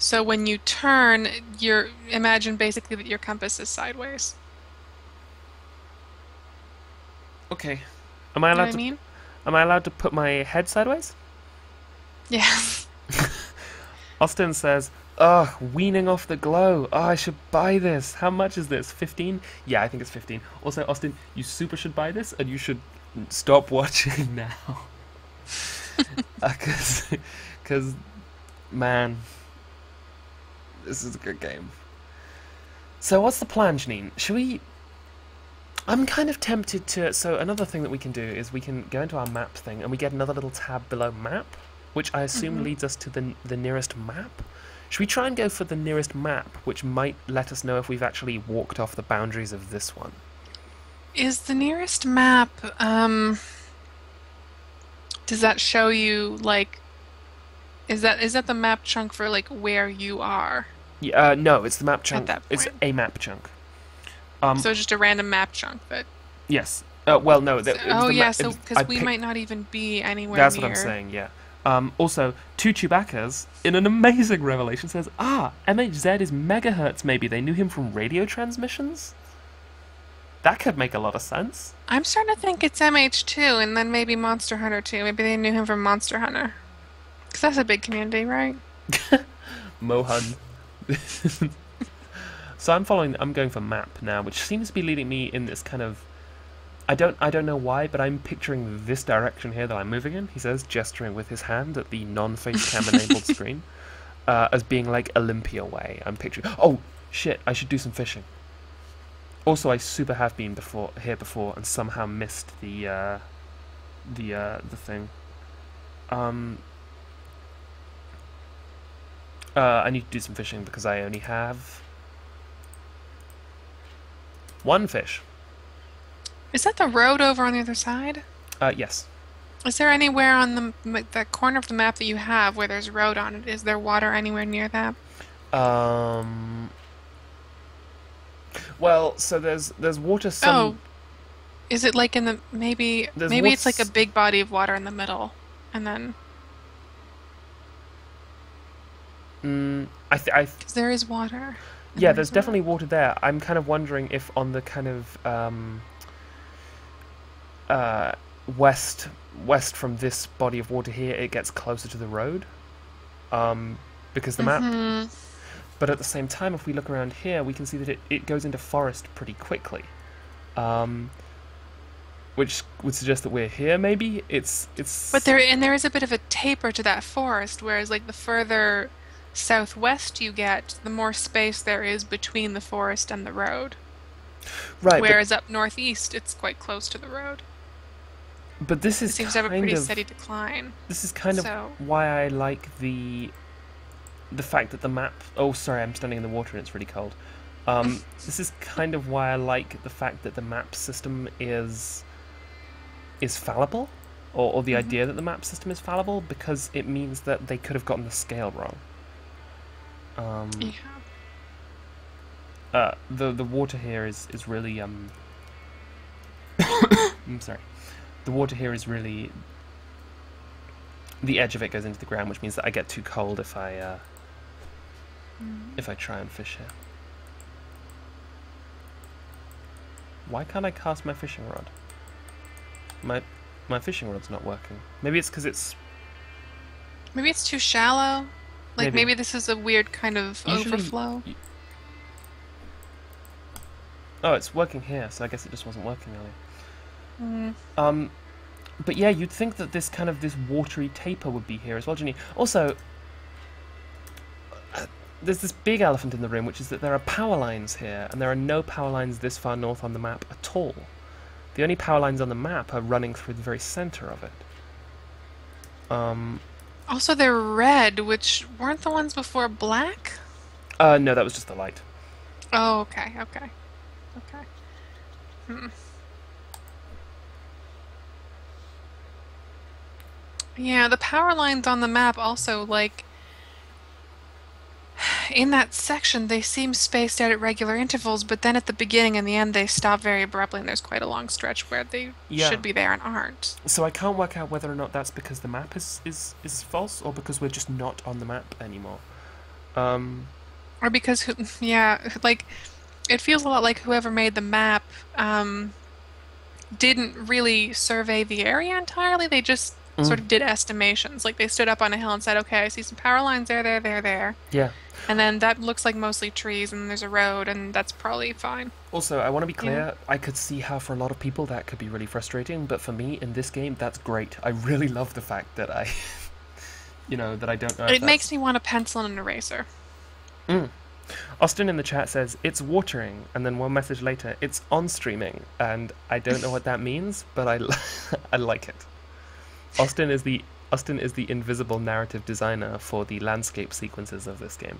So when you turn, you're imagine basically that your compass is sideways. Okay. Am I You know allowed what I to mean? am I allowed to put my head sideways? Yeah. Austin says, "Ugh, weaning off the glow. Oh, I should buy this. How much is this? 15? Yeah, I think it's 15. Also, Austin, you super should buy this and you should stop watching now. Cuz cuz man, this is a good game. So, what's the plan, Janine? Should we I'm kind of tempted to. So another thing that we can do is we can go into our map thing and we get another little tab below map, which I assume hmm leads us to the nearest map. Should we try and go for the nearest map, which might let us know if we've actually walked off the boundaries of this one? Is the nearest map, does that show you like is that the map chunk for like where you are Yeah, no, it's the map at chunk. that It's point? a map chunk. Um, So just a random map chunk that yes. Well, no, it was oh the yeah, map. It so was I because we picked. might not even be anywhere That's what I'm near. saying. Yeah. Also, two Chewbacca's in an amazing revelation says, MHZ is megahertz. Maybe they knew him from radio transmissions. That could make a lot of sense. I'm starting to think it's MH2 and then maybe Monster Hunter 2. Maybe they knew him from Monster Hunter. Because that's a big community, right? Mohan. So I'm following. I'm going for map now, which seems to be leading me in this kind of. I don't know why, but I'm picturing this direction here that I'm moving in. He says, gesturing with his hand at the non-facecam enabled screen, as being like Olympia way. I'm picturing. Oh shit! I should do some fishing. Also, I super have been before and somehow missed the thing. Um, I need to do some fishing because I only have one fish. Is that the road over on the other side? Yes. Is there anywhere on the corner of the map that you have where there's road on it? Is there water anywhere near that? Um. Well, so there's water some Oh, is it like in the maybe there's maybe water. it's like a big body of water in the middle and then I because there is water and yeah, there's there's a road. definitely water there. I'm kind of wondering if on the kind of uh west west from this body of water here, it gets closer to the road. Um, because the map. Mm-hmm. But at the same time, if we look around here, we can see that it goes into forest pretty quickly. Um, which would suggest that we're here. Maybe But it's there is a bit of a taper to that forest, whereas like the further southwest you get, the more space there is between the forest and the road. right, Whereas up northeast, it's quite close to the road. but this It is seems to have a kind pretty of steady decline. So, why I like the fact that the map. Oh, sorry, I'm standing in the water and it's really cold. This is kind of why I like the fact that the map system is fallible, or the mhm. idea that the map system is fallible, because it means that they could have gotten the scale wrong. Yeah. Um, the water here is really I'm sorry. The water here is really the edge of it goes into the ground, which means that I get too cold Mm. if I try and fish here. Why can't I cast my fishing rod? My my fishing rod's not working. Maybe it's because it's Maybe it's too shallow. Like maybe maybe this is a weird kind of usually. overflow. Oh, it's working here, so I guess it just wasn't working earlier. Mm. Um, but yeah, you'd think that this watery taper would be here as well, Jenny. Also, there's this big elephant in the room, which is that there are power lines here, and there are no power lines this far north on the map at all. The only power lines on the map are running through the very center of it. Um, Also, they're red, which weren't the ones before black? no, that was just the light. Oh, okay, okay, okay. Hmm. Yeah, the power lines on the map also, like, in that section, they seem spaced out at regular intervals, but then at the beginning and the end, they stop very abruptly, and there's quite a long stretch where they Yeah. should be there and aren't. So I can't work out whether or not that's because the map is false, or because we're just not on the map anymore. Um, Or because, yeah, like it feels a lot like whoever made the map didn't really survey the area entirely. They just mm, sort of did estimations. Like they stood up on a hill and said, okay, I see some power lines there. yeah. And then that looks like mostly trees, and there's a road, and that's probably fine. Also, I want to be You know? clear. I could see how for a lot of people that could be really frustrating, but for me in this game, that's great. I really love the fact that I, that I don't know if It that's. makes me want a pencil and an eraser. Mm. Austin in the chat says it's watering, and then one message later, it's on streaming, and I don't know what that means, but I like it. Austin is the Austin is the invisible narrative designer for the landscape sequences of this game.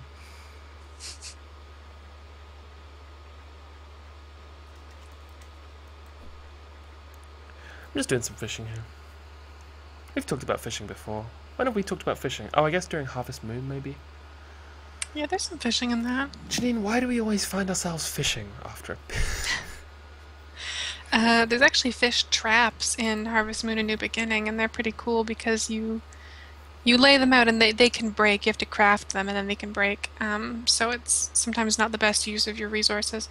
I'm just doing some fishing here. We've talked about fishing before. When have we talked about fishing? Oh, I guess during Harvest Moon, maybe. Yeah, there's some fishing in that. Janine, why do we always find ourselves fishing after? There's actually fish traps in Harvest Moon: A New Beginning, and they're pretty cool because you lay them out and they can break. You have to craft them and then they can break. So it's sometimes not the best use of your resources.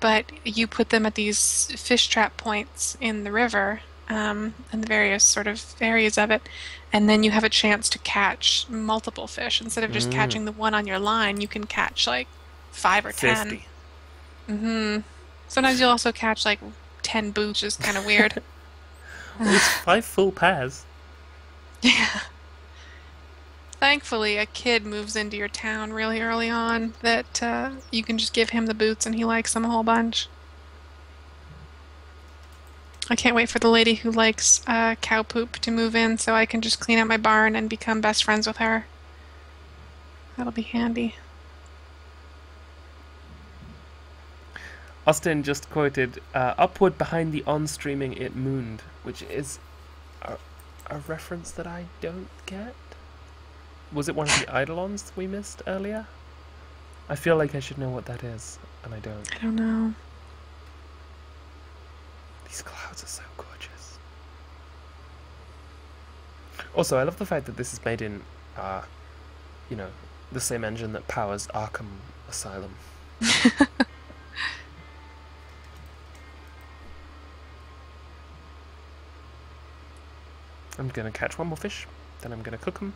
But you put them at these fish trap points in the river, and the various sort of areas of it, and then you have a chance to catch multiple fish. Instead of just Mm, catching the one on your line, you can catch like 5 or 10. 50. Hmm. Sometimes you'll also catch like 10 boots, which is kind of weird. Oh, it's 5 full pairs. Yeah. Thankfully, a kid moves into your town really early on that you can just give him the boots and he likes them a whole bunch. I can't wait for the lady who likes cow poop to move in so I can just clean out my barn and become best friends with her. That'll be handy. Austin just quoted, "Upward behind the on-streaming it mooned," which is a reference that I don't get. Was it one of the Eidolons we missed earlier? I feel like I should know what that is, and I don't. I don't know. These clouds are so gorgeous. Also, I love the fact that this is made in, you know, the same engine that powers Arkham Asylum. I'm gonna catch one more fish, then I'm gonna cook them,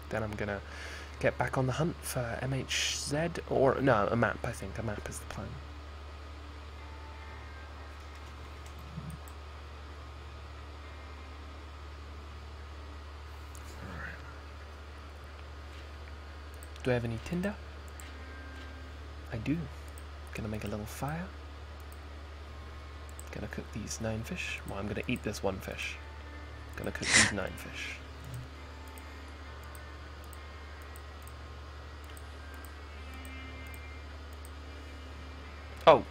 then I'm gonna get back on the hunt for MHZ, or no, a map, I think. A map is the plan. Do I have any tinder? I do. Gonna make a little fire. Gonna cook these 9 fish. Well, I'm gonna eat this 1 fish. Gonna cook these 9 fish. Oh,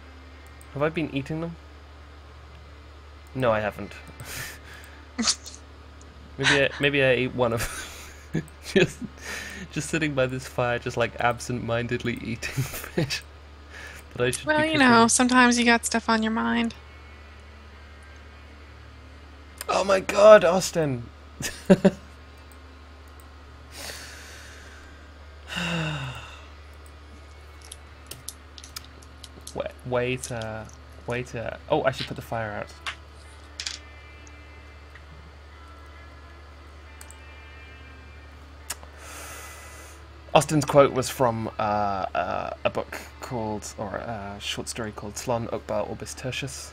have I been eating them? No, I haven't. maybe I ate one of just sitting by this fire, just like absent-mindedly eating fish that I should Well, be you cooking. know, sometimes you got stuff on your mind. Oh my God, Austin! Wait. Oh, I should put the fire out. Austin's quote was from a book called, or a short story called Slon Ukbar Orbis Tertius,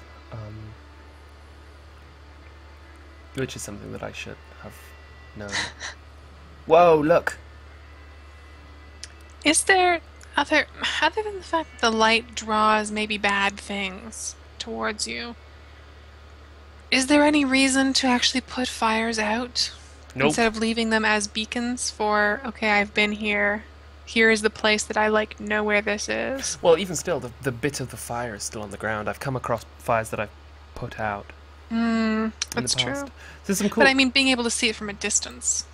which is something that I should have known. Whoa, look! Is there other than the fact that the light draws maybe bad things towards you, is there any reason to actually put fires out Nope. instead of leaving them as beacons for, okay, I've been here. Here is the place that I like know where this is. Well, even still, the bit of the fire is still on the ground. I've come across fires that I've put out Hmm, in the that's past. true. There's some cool. But I mean, being able to see it from a distance.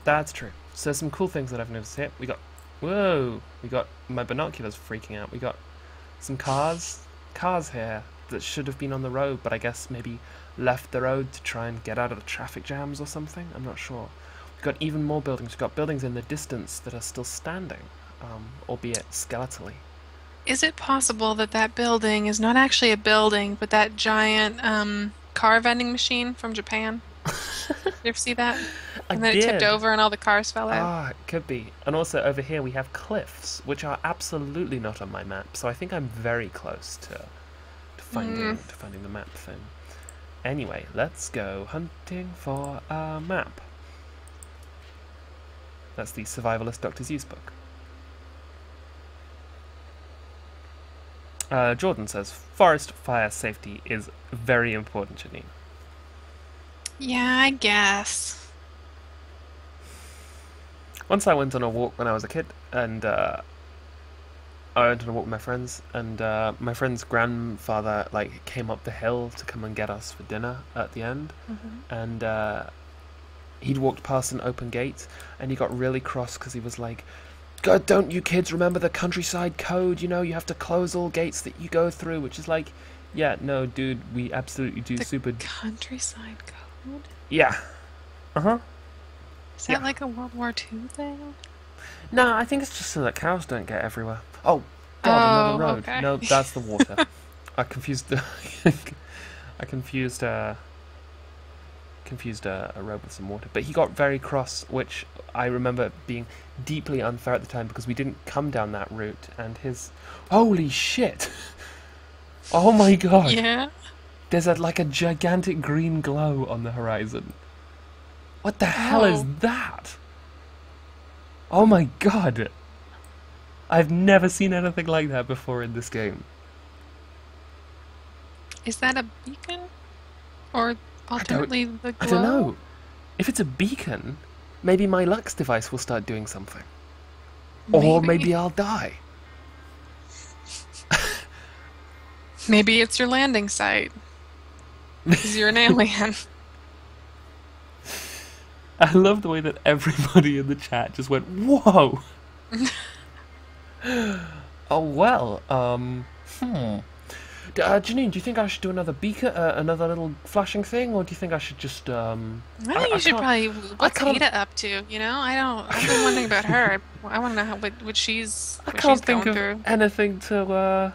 That's true. So there's some cool things that I've noticed here. We got, whoa! We got my binoculars freaking out. We got some cars here that should have been on the road, but I guess maybe left the road to try and get out of the traffic jams or something. I'm not sure. We've got even more buildings. We've got buildings in the distance that are still standing. albeit skeletally. Is it possible that that building is not actually a building, but that giant car vending machine from Japan? You ever see that? I And then it tipped did. over and all the cars fell out. Ah, it could be. And also over here we have cliffs, which are absolutely not on my map. So I think I'm very close to Mm, finding the map thing. Anyway, let's go hunting for a map. That's the Survivalist Dr. Seuss book. Jordan says, forest fire safety is very important, Janine. yeah, I guess. Once I went on a walk when I was a kid, and I went on a walk with my friends, and my friend's grandfather like came up the hill to come and get us for dinner at the end, Hmm. and he'd walked past an open gate, and he got really cross because he was like, God, don't you kids remember the countryside code? You know, you have to close all gates that you go through, which is like, yeah, no, dude, we absolutely do The super. countryside code? Yeah. Uh huh. Is that Yeah. like a World War II thing? No, I think it's just so that cows don't get everywhere. Oh, God, another Oh, road. okay. No, that's the water. I confused the. I confused a road with some water. But he got very cross, which I remember being deeply unfair at the time because we didn't come down that route. And his, holy shit! Oh my God! Yeah. There's like a gigantic green glow on the horizon. What the hell is Oh, that? Oh my God! I've never seen anything like that before in this game. is that a beacon? Or I don't, alternately the I don't glow? know. If it's a beacon, maybe my Lux device will start doing something. Or Maybe. maybe I'll die. Maybe it's your landing site. Because you're an alien. I love the way that everybody in the chat just went, whoa! Oh well, hmm. Janine, do you think I should do another beaker, another little flashing thing, or do you think I should just, I think I you should can't, probably. I What's can't, Ada up to? You know, I don't. I've been wondering about her. I want to know I what she's can't think going of through. anything to,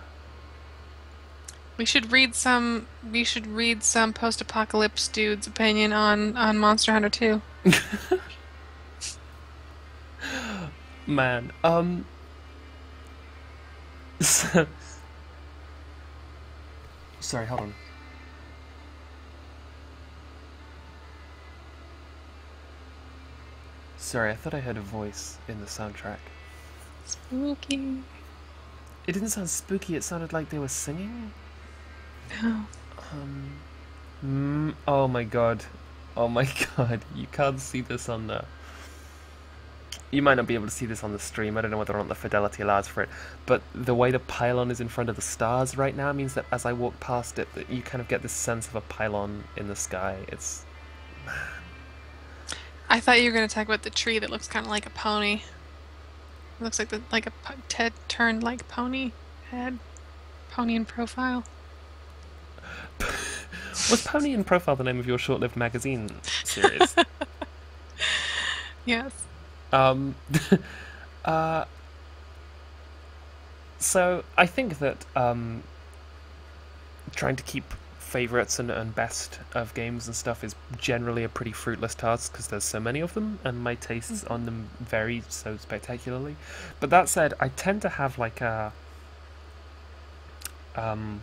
We should read some. We should read some post-apocalypse dude's opinion on Monster Hunter 2. man, so, sorry, hold on. Sorry, I thought I heard a voice in the soundtrack. Spooky. It didn't sound spooky, it sounded like they were singing. No. Oh my god. Oh my god. You can't see this on the. You might not be able to see this on the stream. I don't know whether or not the fidelity allows for it. But the way the pylon is in front of the stars right now means that as I walk past it, that you kind of get this sense of a pylon in the sky. It's. I thought you were going to talk about the tree that looks kind of like a pony. It looks like Ted turned like pony head, pony in profile. Was Pony in Profile the name of your short lived magazine series? Yes. Um. uh. So I think that trying to keep favorites and best of games and stuff is generally a pretty fruitless task because there's so many of them and my tastes Mhm. on them vary so spectacularly. But that said, I tend to have um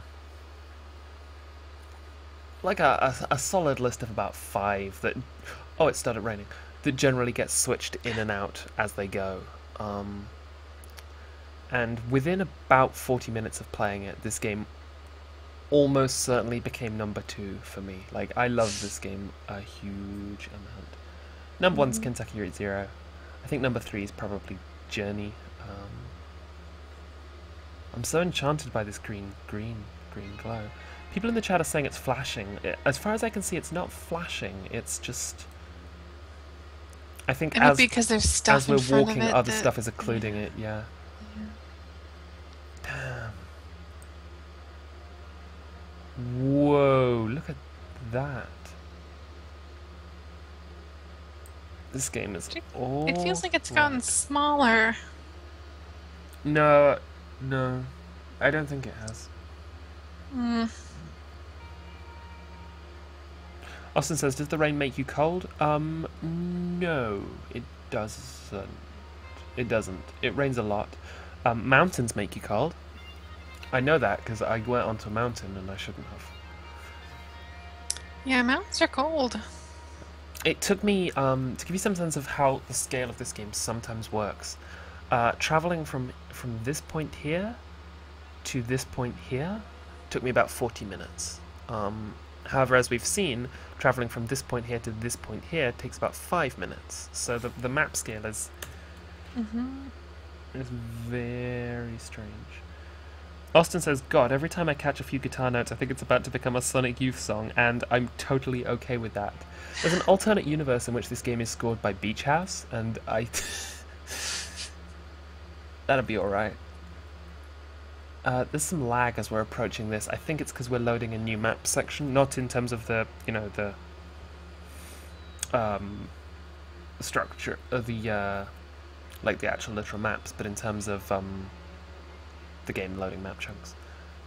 a solid list of about five that, oh, it started raining, that generally get switched in and out as they go. Um, and within about 40 minutes of playing it, this game almost certainly became number two for me. Like, I love this game a huge amount. Number one's Mhm. Kentucky Route Zero. I think number three is probably Journey. I'm so enchanted by this green glow. People in the chat are saying it's flashing. As far as I can see, it's not flashing. It's just. I think It might be because there's as stuff in we're front of walking, it other that. stuff is occluding it. Yeah. Yeah. Damn. Whoa! Look at that. This game is It all feels like it's gotten right. smaller. No, no, I don't think it has. Mm. Austin says, "Does the rain make you cold?" No, it doesn't. It doesn't. It rains a lot. Mountains make you cold. I know that because I went onto a mountain and I shouldn't have. Yeah, mountains are cold. It took me to give you some sense of how the scale of this game sometimes works. Traveling from this point here to this point here took me about 40 minutes. However, as we've seen, traveling from this point here to this point here takes about 5 minutes. So the map scale Mm-hmm. is very strange. Austin says, "God, every time I catch a few guitar notes, I think it's about to become a Sonic Youth song, and I'm totally okay with that." There's an alternate universe in which this game is scored by Beach House, and that'd be alright. There's some lag as we're approaching this. I think it's because we're loading a new map section, not in terms of the, the structure of the, like the actual literal maps, but in terms of, the game loading map chunks.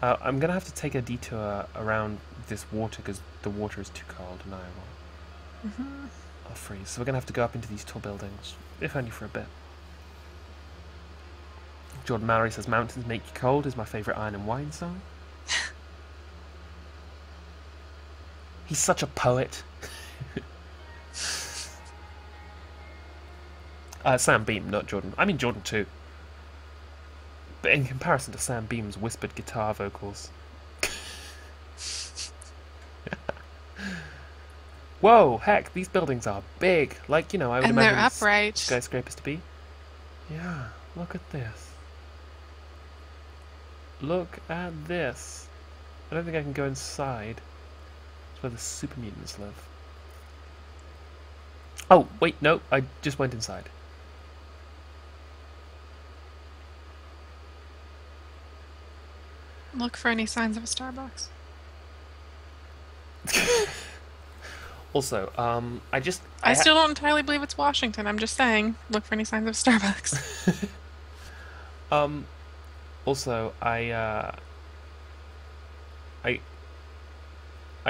I'm going to have to take a detour around this water because the water is too cold and I'll freeze. So we're going to have to go up into these tall buildings, if only for a bit. Jordan Mallory says, "Mountains Make You Cold" is my favourite Iron and Wine song. He's such a poet. Sam Beam, not Jordan. I mean Jordan too. But in comparison to Sam Beam's whispered guitar vocals. Whoa, heck, these buildings are big. Like, I would And they're imagine upright. skyscrapers to be. Yeah, look at this. Look at this. I don't think I can go inside. That's where the super mutants live. Oh, wait, no, I just went inside. Look for any signs of a Starbucks. Also, I still don't entirely believe it's Washington. I'm just saying, look for any signs of Starbucks. um, also, I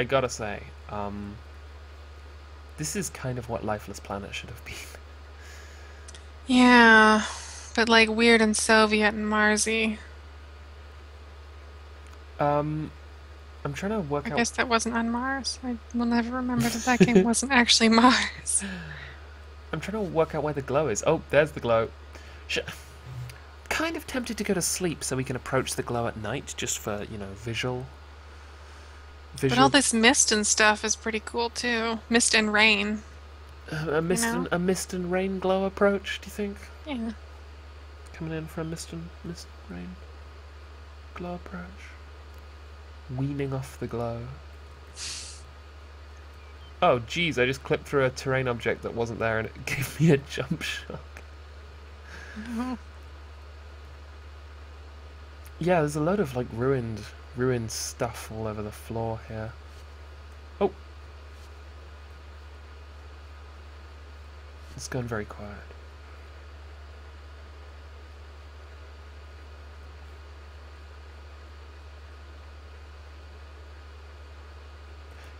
gotta say, this is kind of what Lifeless Planet should have been. Yeah, but like weird and Soviet and Marsy. I'm trying to work I out. guess that wasn't on Mars. I will never remember that that game wasn't actually Mars. I'm trying to work out where the glow is. Oh, there's the glow. Kind of tempted to go to sleep so we can approach the glow at night, just for visual. But all this mist and stuff is pretty cool too. Mist and rain. A mist and rain glow approach. Do you think? Yeah. Coming in for a mist rain glow approach. Weaning off the glow. Oh, geez, I just clipped through a terrain object that wasn't there and it gave me a jump shock. Yeah, there's a load of like ruined stuff all over the floor here. Oh, it's gone very quiet.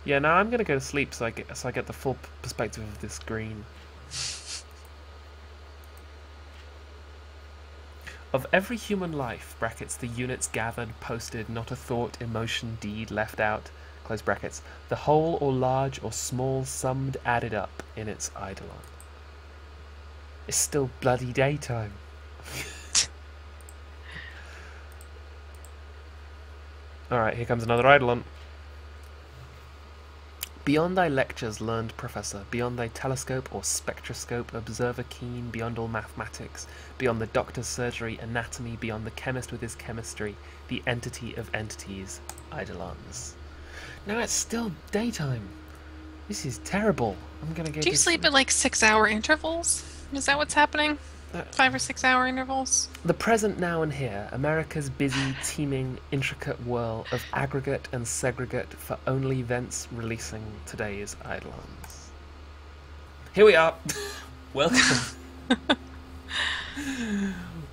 Yeah, now I'm gonna go to sleep so I get the full perspective of this green. Of every human life, brackets, the units gathered, posted, not a thought, emotion, deed left out, close brackets, the whole or large or small summed added up in its Eidolon. It's still bloody daytime. Alright, here comes another Eidolon. Beyond thy lectures, learned professor, beyond thy telescope or spectroscope, observer keen, beyond all mathematics, beyond the doctor's surgery, anatomy, beyond the chemist with his chemistry, the entity of entities, Eidolons. Now it's still daytime. This is terrible. I'm gonna go. Do you sleep at like 6-hour intervals? Is that what's happening? 5 or 6 hour intervals? The present now and here, America's busy, teeming, intricate whirl of aggregate and segregate for only thence releasing today's Eidolons. Here we are. Welcome.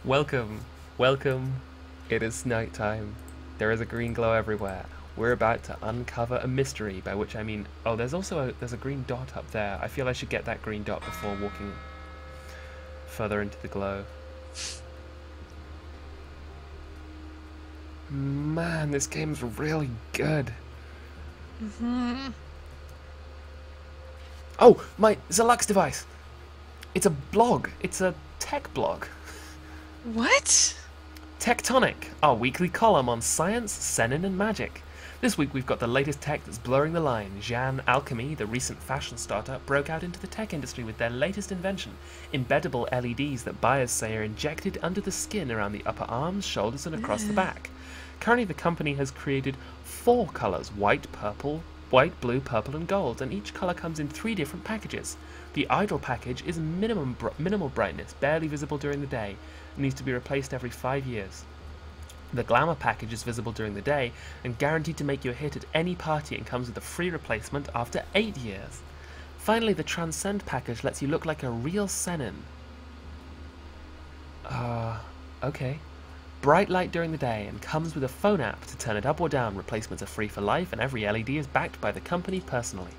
Welcome. Welcome. It is night time. There is a green glow everywhere. We're about to uncover a mystery, by which I mean, oh, there's a green dot up there. I feel I should get that green dot before walking further into the glow. Man, this game's really good. Oh, my Zalux device. It's a blog. It's a tech blog. What? Tectonic, our weekly column on science, senin, and magic. This week we've got the latest tech that's blurring the line. Jeanne Alchemy, the recent fashion startup, broke out into the tech industry with their latest invention, embeddable LEDs that buyers say are injected under the skin around the upper arms, shoulders, and across the back. Currently the company has created 4 colours, white, blue, purple, and gold, and each colour comes in 3 different packages. The Idol package is minimal brightness, barely visible during the day, and needs to be replaced every 5 years. The Glamour package is visible during the day and guaranteed to make you a hit at any party and comes with a free replacement after 8 years. Finally, the Transcend package lets you look like a real senin. Okay. Bright light during the day and comes with a phone app to turn it up or down. Replacements are free for life and every LED is backed by the company personally.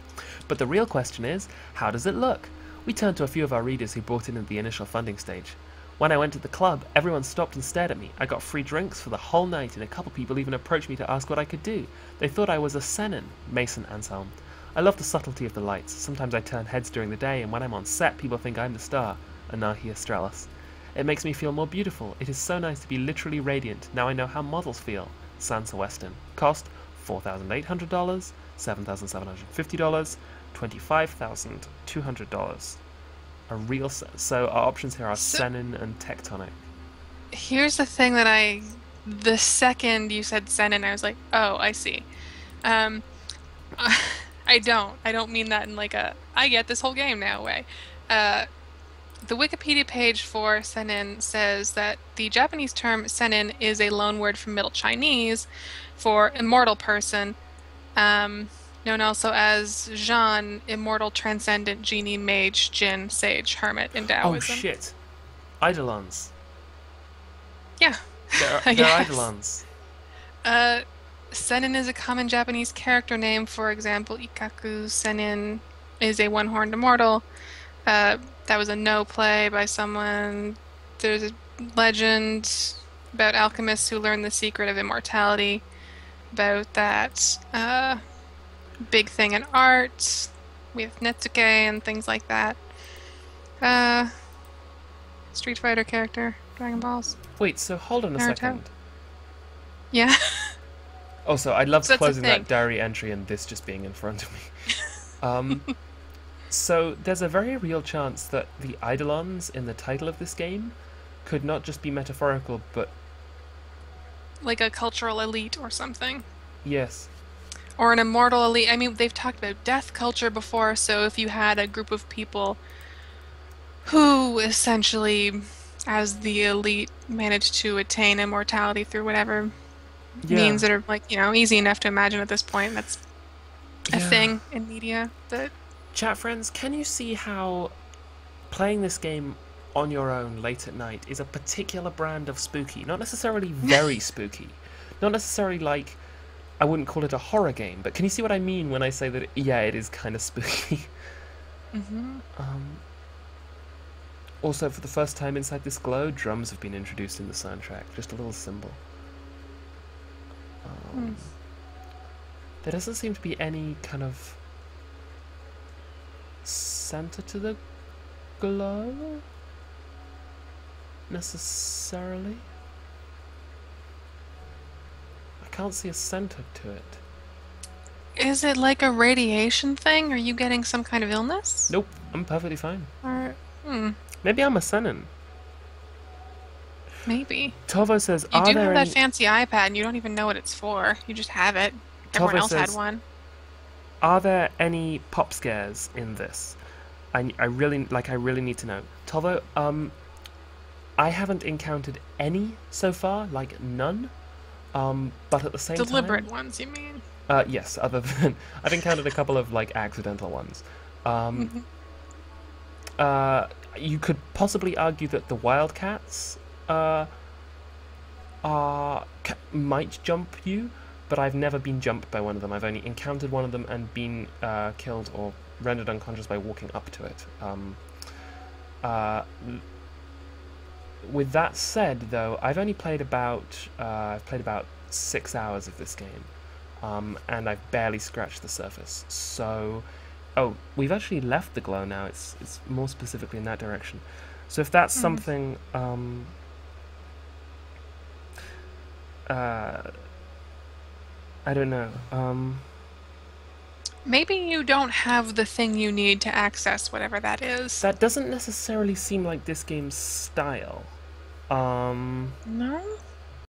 But the real question is, how does it look? We turned to a few of our readers who bought in at the initial funding stage. When I went to the club, everyone stopped and stared at me. I got free drinks for the whole night and a couple people even approached me to ask what I could do. They thought I was a senin, Mason Anselm. I love the subtlety of the lights. Sometimes I turn heads during the day and when I'm on set people think I'm the star, Anahi Australis. It makes me feel more beautiful. It is so nice to be literally radiant. Now I know how models feel. Sansa Weston. Cost $4,800, $7,750, $25,200. A real so our options here are So senin and tectonic. here's the thing that the second you said Senin, I was like, oh, I see. Um, I don't mean that in like I get this whole game now way. Uh, the Wikipedia page for Senin says that the Japanese term Senin is a loan word from Middle Chinese for immortal person, known also as Zhan, immortal, transcendent, genie, mage, jinn, sage, hermit in Oh Taoism. shit, Eidolons. Yeah, They're I guess. Eidolons. Uh, Senin is a common Japanese character name. For example, Ikaku Senin is a one-horned immortal. Uh, that was a no play by someone. There's a legend about alchemists who learned the secret of immortality, about that big thing in art with Netsuke and things like that. Uh, Street Fighter character, Dragon Balls, Wait, so hold on a Naruto. second. Yeah, Also, I loved so that's the closing that thing. diary entry and this just being in front of me. Um, so there's a very real chance that the Eidolons in the title of this game could not just be metaphorical, but Like a cultural elite or something. yes. Or an immortal elite. I mean, they've talked about death culture before, so if you had a group of people who essentially, as the elite, managed to attain immortality through whatever Yeah, means that are, like, easy enough to imagine at this point, that's a yeah. thing in media that. Chat friends, can you see how playing this game on your own late at night is a particular brand of spooky? Not necessarily very spooky. Not necessarily like, I wouldn't call it a horror game, but can you see what I mean when I say that, yeah, it is kind of spooky? Hmm. um, Also, for the first time inside this glow, drums have been introduced in the soundtrack. Just a little symbol. Um, there doesn't seem to be any kind of center to the glow necessarily. I can't see a center to it. Is it like a radiation thing? Are you getting some kind of illness? Nope, I'm perfectly fine. Or, Maybe I'm a senin. maybe. Tovo says, You are do there have that any... fancy iPad and you don't even know what it's for. You just have it. Everyone Tovo else had says, one. are there any pop scares in this? I really need to know. Tovo, I haven't encountered any so far, like none. But at the same Deliberate time, ones, you mean? yes. Other than I've encountered a couple of like accidental ones. Um, Hmm. you could possibly argue that the Wildcats might jump you, but I've never been jumped by one of them. I've only encountered one of them and been killed or rendered unconscious by walking up to it. Uh, with that said, though, I've played about 6 hours of this game, and I've barely scratched the surface. So, oh, we've actually left the glow now. It's more specifically in that direction. So if that's Hmm. something, uh, I don't know. Maybe you don't have the thing you need to access whatever that is. That doesn't necessarily seem like this game's style. Um, No?